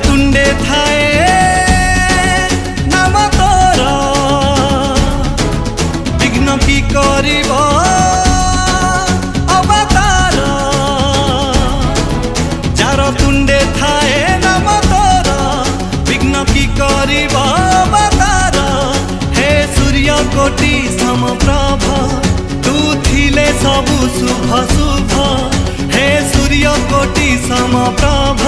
तुंडे थाए नाम तोर विघ्न की करिब अवतार जार तुंडे थाए नाम तोर विघ्न की करिब अवतार हे सूर्य कोटि समप्रभ तू थिले सबु शुभ शुभ हे सूर्य कोटि समप्रभ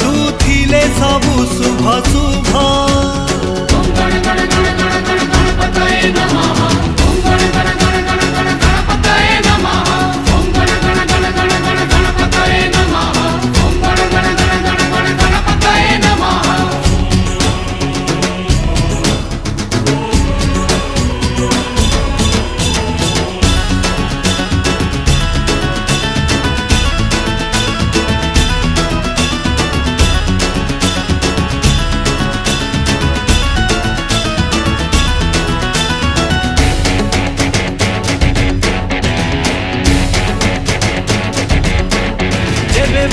तू थिले सबु शुभ शुभ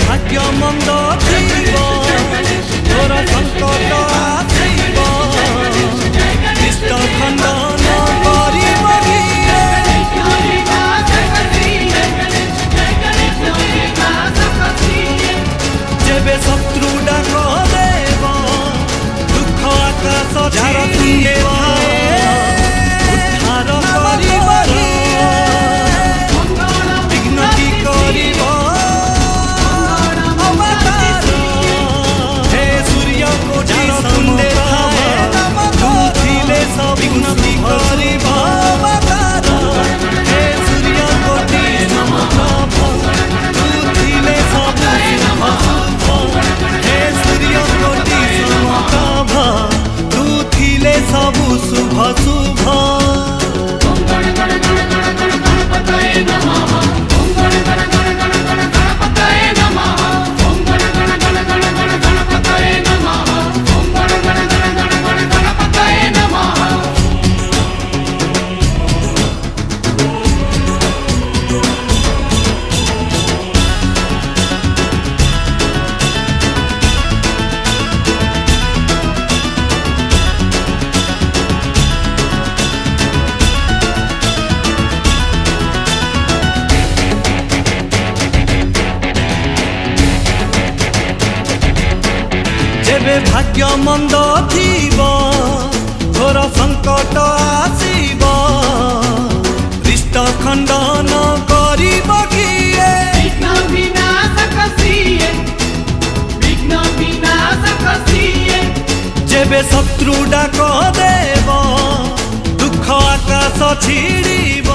भाग्य मंद थीब तोर संकट आसीब निष्ठ खंडन करिब जेबे शत्रु डाक देव दुख आकाश जार तुंडे उद्धार करिब विघ्न की करिब सबु शुभ शुभ भाग्य मंद थीब तोर संकट आसीब रिष्ट खंडन करिब किए जेबे शत्रु डाक देव दुख आकाश छिड़ीब